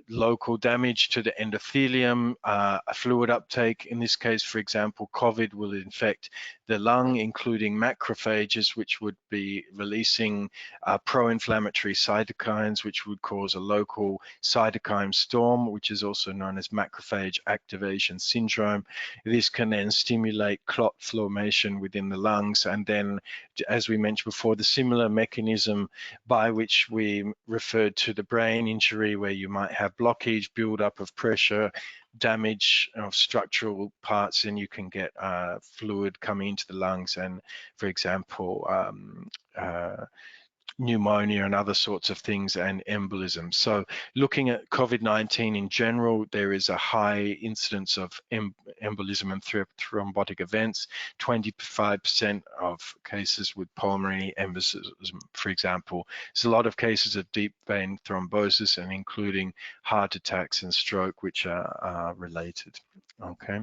local damage to the endothelium, a fluid uptake. In this case, for example, COVID will infect the lung, including macrophages, which would be releasing pro-inflammatory cytokines, which would cause a local cytokine storm, which is also known as macrophage activation syndrome. This can then stimulate clot formation within the lungs, and then, as we mentioned before, the similar mechanism by which we referred to the brain injury, where you might have blockage, build-up of pressure, damage of structural parts, and you can get fluid coming into the lungs, and, for example, pneumonia and other sorts of things, and embolism. So looking at COVID-19 in general, there is a high incidence of embolism and thrombotic events. 25% of cases with pulmonary embolism, for example. There's a lot of cases of deep vein thrombosis, and including heart attacks and stroke, which are related. Okay.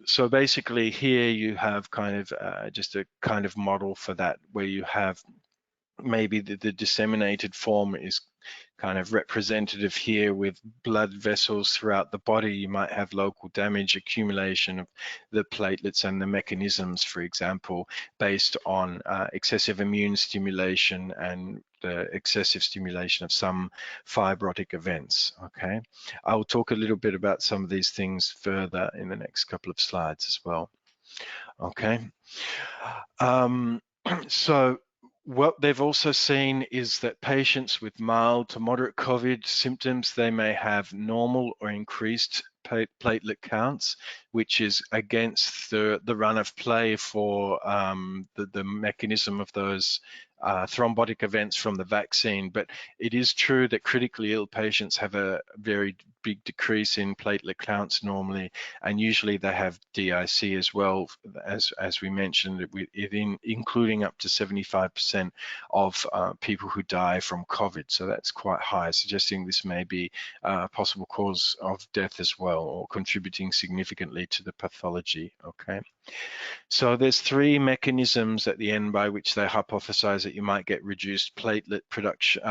So basically here you have kind of just a kind of model for that, where you have maybe the disseminated form is kind of representative here with blood vessels throughout the body. You might have local damage, accumulation of the platelets, and the mechanisms, for example, based on excessive immune stimulation and the excessive stimulation of some fibrotic events. Okay, I will talk a little bit about some of these things further in the next couple of slides as well. Okay. So what they've also seen is that patients with mild to moderate COVID symptoms, they may have normal or increased platelet counts, which is against the run of play for the mechanism of those thrombotic events from the vaccine. But it is true that critically ill patients have a very big decrease in platelet counts normally, and usually they have DIC as well, as we mentioned, including up to 75% of people who die from COVID. So that's quite high, suggesting this may be a possible cause of death as well, or contributing significantly to the pathology. Okay. So there's three mechanisms at the end by which they hypothesize that you might get reduced platelet production,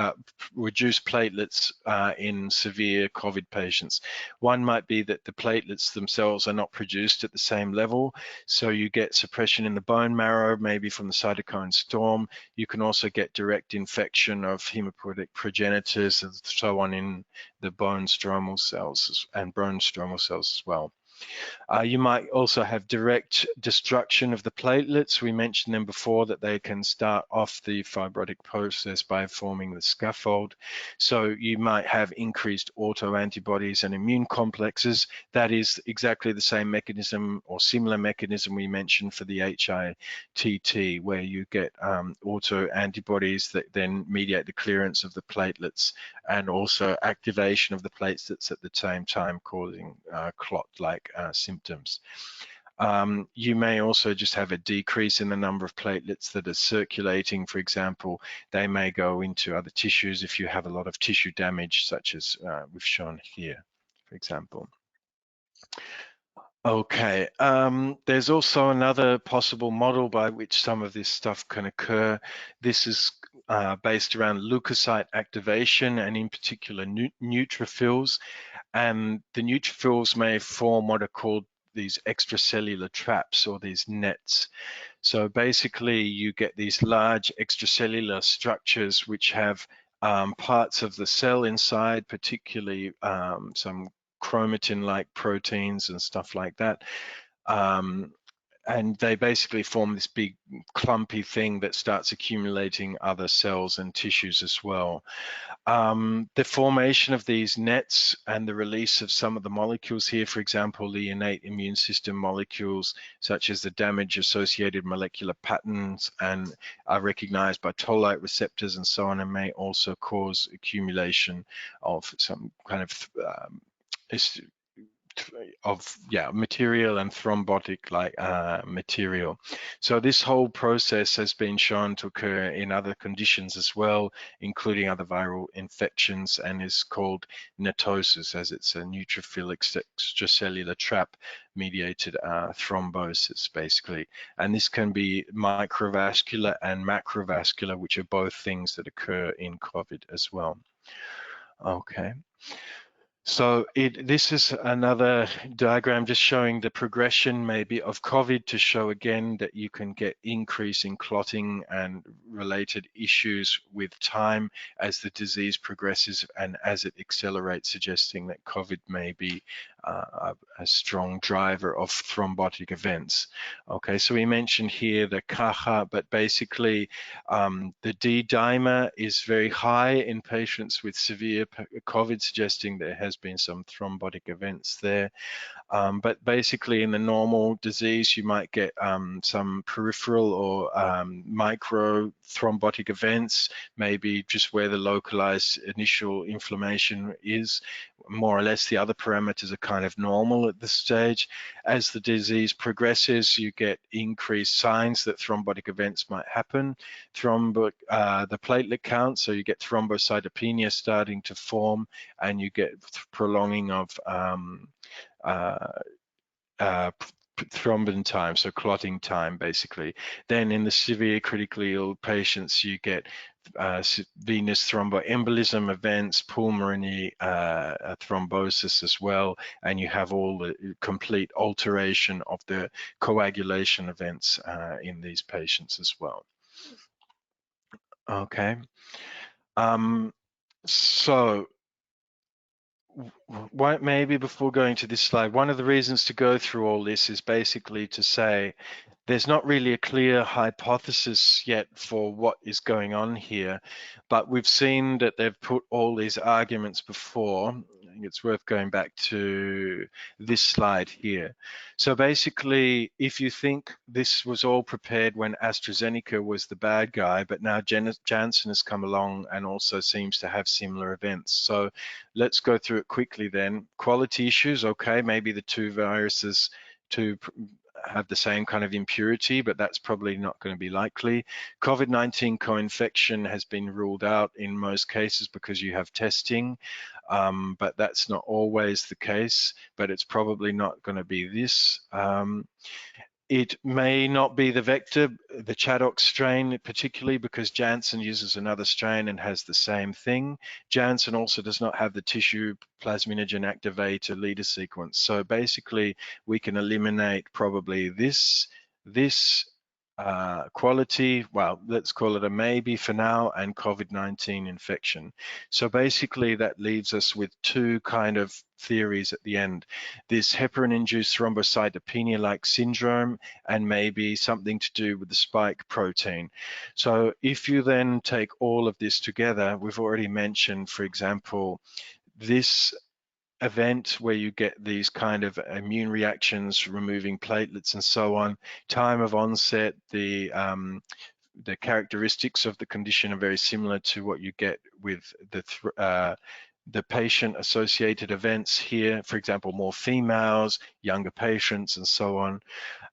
reduced platelets in severe COVID patients. One might be that the platelets themselves are not produced at the same level, so you get suppression in the bone marrow, maybe from the cytokine storm. You can also get direct infection of hematopoietic progenitors and so on in the bone stromal cells and bone stromal cells as well. You might also have direct destruction of the platelets. We mentioned them before, that they can start off the fibrotic process by forming the scaffold. So you might have increased autoantibodies and immune complexes. That is exactly the same mechanism or similar mechanism we mentioned for the HITT, where you get autoantibodies that then mediate the clearance of the platelets, and also activation of the platelets at the same time, causing clot-like symptoms. You may also just have a decrease in the number of platelets that are circulating. For example, they may go into other tissues if you have a lot of tissue damage, such as we've shown here, for example. Okay, there's also another possible model by which some of this stuff can occur. This is based around leukocyte activation, and in particular neutrophils. And the neutrophils may form what are called these extracellular traps, or these nets. So basically you get these large extracellular structures which have parts of the cell inside, particularly some chromatin-like proteins and stuff like that. and they basically form this big clumpy thing that starts accumulating other cells and tissues as well. The formation of these nets and the release of some of the molecules here, for example, the innate immune system molecules, such as the damage-associated molecular patterns, and are recognized by toll-like receptors and so on, and may also cause accumulation of some kind of material and thrombotic like material. So this whole process has been shown to occur in other conditions as well, including other viral infections, and is called netosis, as it's a neutrophilic extracellular trap mediated thrombosis basically. And this can be microvascular and macrovascular, which are both things that occur in COVID as well. Okay. So this is another diagram just showing the progression maybe of COVID, to show again that you can get increase in clotting and related issues with time as the disease progresses and as it accelerates, suggesting that COVID may be a strong driver of thrombotic events. Okay, so we mentioned here the CAHA, but basically the D dimer is very high in patients with severe COVID, suggesting there has been some thrombotic events there. But basically in the normal disease, you might get some peripheral or micro thrombotic events, maybe just where the localized initial inflammation is. More or less the other parameters are kind of normal at this stage. As the disease progresses, you get increased signs that thrombotic events might happen. The platelet count, so you get thrombocytopenia starting to form, and you get prolonging of thrombin time, so clotting time basically. Then in the severe critically ill patients, you get venous thromboembolism events, pulmonary thrombosis as well, and you have all the complete alteration of the coagulation events in these patients as well. Okay. So maybe before going to this slide, one of the reasons to go through all this is basically to say there's not really a clear hypothesis yet for what is going on here, but we've seen that they've put all these arguments before. I think it's worth going back to this slide here. So basically, if you think this was all prepared when AstraZeneca was the bad guy, but now Janssen has come along and also seems to have similar events. So let's go through it quickly then. Quality issues, okay, maybe the two viruses have the same kind of impurity, but that's probably not going to be likely. COVID-19 co-infection has been ruled out in most cases because you have testing, but that's not always the case, but it's probably not going to be this. It may not be the vector, the Chaddox strain, particularly because Janssen uses another strain and has the same thing. Janssen also does not have the tissue plasminogen activator leader sequence. So basically, we can eliminate probably this quality, well, let's call it a maybe for now, and COVID-19 infection. So basically that leaves us with two kind of theories at the end. This heparin-induced thrombocytopenia-like syndrome, and maybe something to do with the spike protein. So if you then take all of this together, we've already mentioned, for example, this event where you get these kind of immune reactions, removing platelets and so on, time of onset, the characteristics of the condition are very similar to what you get with the patient-associated events here, for example, more females, younger patients, and so on.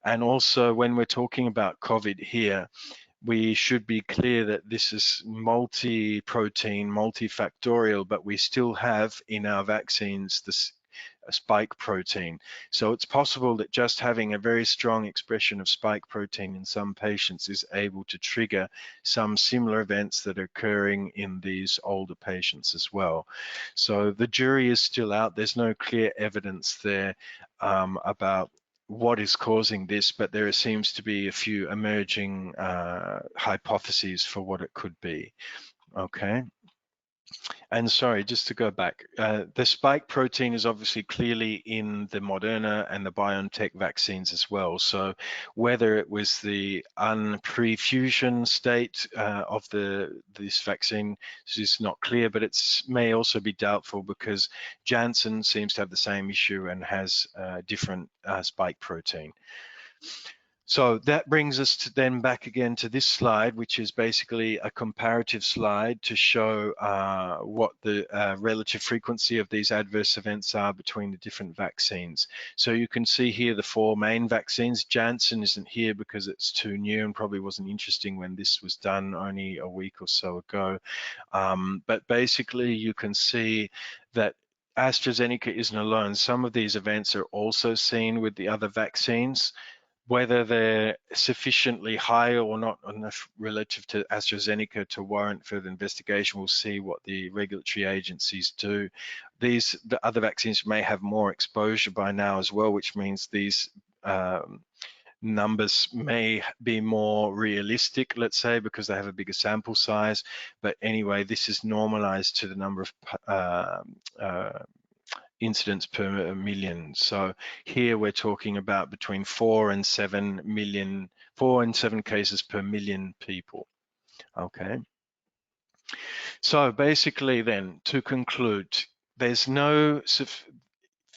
And also, when we're talking about COVID here, we should be clear that this is multi-protein, multifactorial, but we still have in our vaccines this spike protein. So it's possible that just having a very strong expression of spike protein in some patients is able to trigger some similar events that are occurring in these older patients as well. So the jury is still out. There's no clear evidence there about what is causing this, but there seems to be a few emerging hypotheses for what it could be. Okay. And sorry, just to go back, the spike protein is obviously clearly in the Moderna and the BioNTech vaccines as well. So whether it was the pre-fusion state of this vaccine is not clear, but it may also be doubtful because Janssen seems to have the same issue and has different spike protein. So that brings us to then back again to this slide, which is basically a comparative slide to show what the relative frequency of these adverse events are between the different vaccines. So you can see here the 4 main vaccines. Janssen isn't here because it's too new and probably wasn't interesting when this was done only a week or so ago. But basically you can see that AstraZeneca isn't alone. Some of these events are also seen with the other vaccines. Whether they're sufficiently high or not enough relative to AstraZeneca to warrant further investigation, we'll see what the regulatory agencies do. The other vaccines may have more exposure by now as well, which means these numbers may be more realistic, let's say, because they have a bigger sample size. But anyway, this is normalized to the number of incidents per million. So here we're talking about between 4 and 7 cases per million people. Okay. So basically then, to conclude, there's no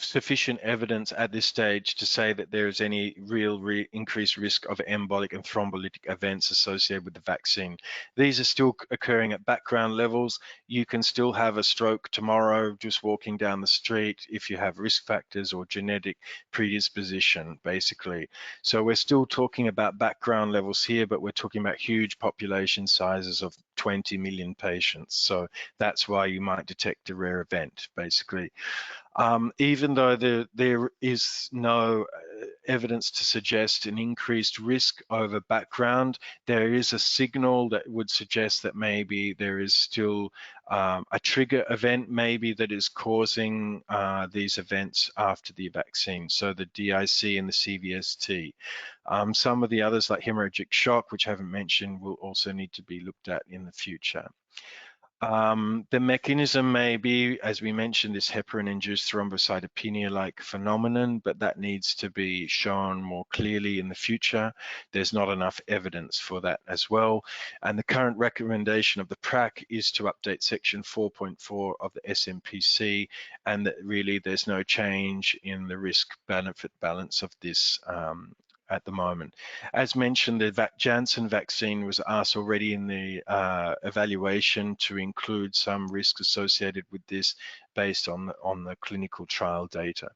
sufficient evidence at this stage to say that there is any real increased risk of embolic and thrombolytic events associated with the vaccine. These are still occurring at background levels. You can still have a stroke tomorrow just walking down the street if you have risk factors or genetic predisposition, basically. So we're still talking about background levels here, but we're talking about huge population sizes of 20 million patients. So that's why you might detect a rare event, basically. Even though there is no evidence to suggest an increased risk over background, there is a signal that would suggest that maybe there is still a trigger event maybe that is causing these events after the vaccine. So the DIC and the CVST. Some of the others like hemorrhagic shock, which I haven't mentioned, will also need to be looked at in the future. The mechanism may be, as we mentioned, this heparin-induced thrombocytopenia-like phenomenon, but that needs to be shown more clearly in the future. There's not enough evidence for that as well. And the current recommendation of the PRAC is to update section 4.4 of the SMPC, and that really there's no change in the risk-benefit balance of this at the moment. As mentioned, the Janssen vaccine was asked already in the evaluation to include some risks associated with this based on the clinical trial data.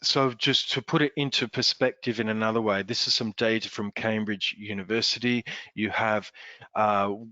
So just to put it into perspective in another way, this is some data from Cambridge University. You have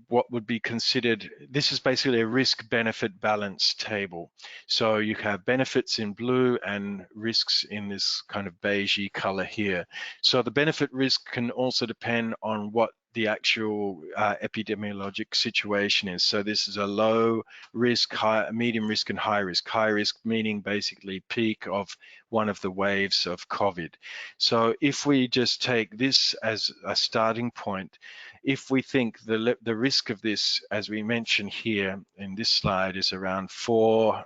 what would be considered, this is basically a risk-benefit balance table. So you have benefits in blue and risks in this kind of beigey color here. So the benefit risk can also depend on what the actual epidemiologic situation is. So this is a low risk, medium risk, and high risk. High risk meaning basically peak of one of the waves of COVID. So if we just take this as a starting point, if we think the risk of this, as we mentioned here in this slide, is around 4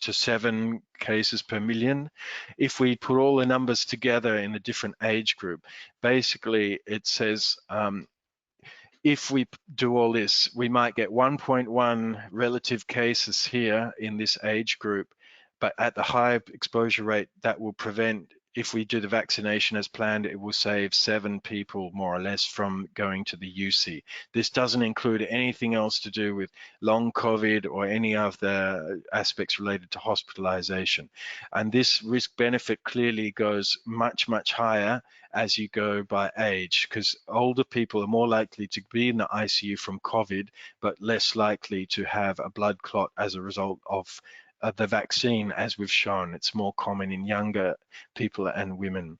to 7 cases per million. If we put all the numbers together in the different age group, basically it says if we do all this, we might get 1.1 relative cases here in this age group, but at the high exposure rate, that will prevent, if we do the vaccination as planned, it will save 7 people more or less from going to the UC. This doesn't include anything else to do with long COVID or any of the aspects related to hospitalization. And this risk benefit clearly goes much, much higher as you go by age, because older people are more likely to be in the ICU from COVID, but less likely to have a blood clot as a result of the vaccine, as we've shown. It's more common in younger people and women.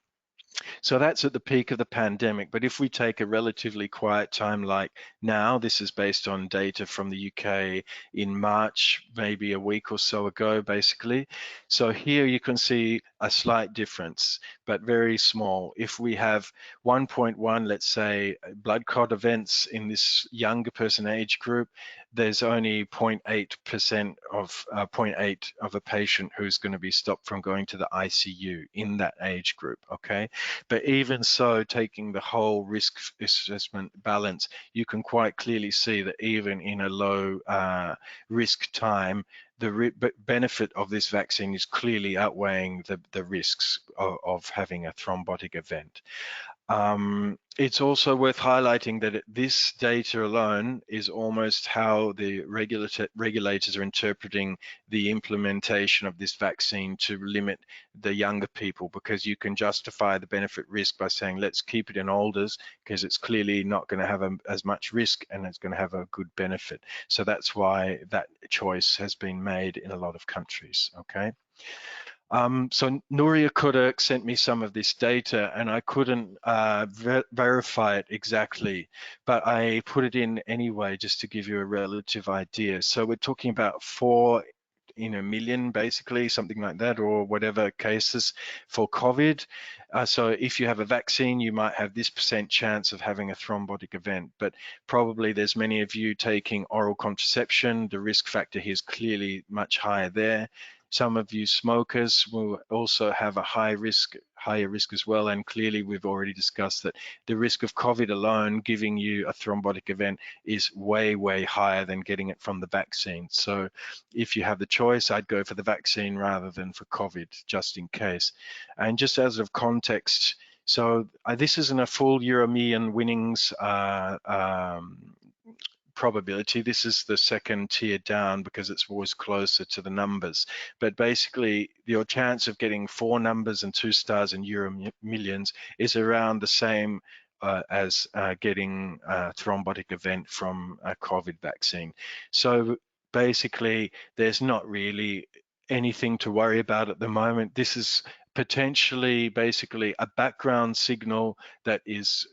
So that's at the peak of the pandemic. But if we take a relatively quiet time like now, this is based on data from the UK in March, maybe a week or so ago, basically. So here you can see a slight difference. but very small. If we have 1.1, let's say, blood clot events in this younger person age group, there's only 0.8% of 0.8 of a patient who's going to be stopped from going to the ICU in that age group, okay? But even so, taking the whole risk assessment balance, you can quite clearly see that even in a low risk time, the benefit of this vaccine is clearly outweighing the risks of having a thrombotic event. It's also worth highlighting that this data alone is almost how the regulators are interpreting the implementation of this vaccine to limit the younger people, because you can justify the benefit risk by saying, let's keep it in olders because it's clearly not going to have as much risk and it's going to have a good benefit. So that's why that choice has been made in a lot of countries, okay? So Nuria Kudak sent me some of this data and I couldn't verify it exactly, but I put it in anyway just to give you a relative idea. So we're talking about 4 in a million, basically, something like that, or whatever cases for COVID. So if you have a vaccine, you might have this % chance of having a thrombotic event, but probably there's many of you taking oral contraception. The risk factor here is clearly much higher there. Some of you smokers will also have a higher risk as well. And clearly we've already discussed that the risk of COVID alone giving you a thrombotic event is way, way higher than getting it from the vaccine. So if you have the choice, I'd go for the vaccine rather than for COVID, just in case. And just as of context, so this isn't a full European winnings probability. This is the second tier down because it's always closer to the numbers. But basically, your chance of getting 4 numbers and 2 stars in Euro millions is around the same as getting a thrombotic event from a COVID vaccine. So basically, there's not really anything to worry about at the moment. This is potentially basically a background signal that is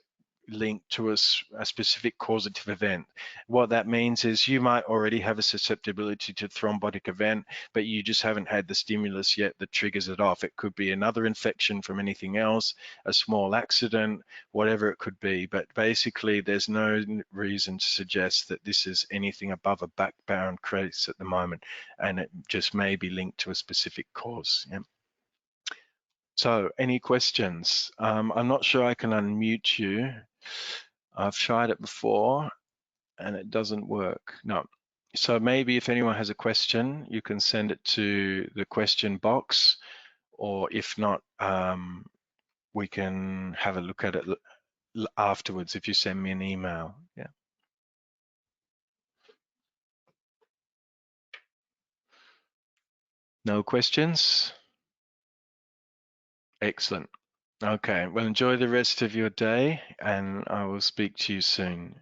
linked to a specific causative event. What that means is you might already have a susceptibility to thrombotic event, but you just haven't had the stimulus yet that triggers it off. It could be another infection from anything else, a small accident, whatever it could be. But basically, there's no reason to suggest that this is anything above a background case at the moment, and it just may be linked to a specific cause. Yeah. So any questions? I'm not sure I can unmute you. I've tried it before and it doesn't work. No. So maybe if anyone has a question, you can send it to the question box, or if not, we can have a look at it afterwards if you send me an email. Yeah. No questions? Excellent. Okay, well, enjoy the rest of your day and I will speak to you soon.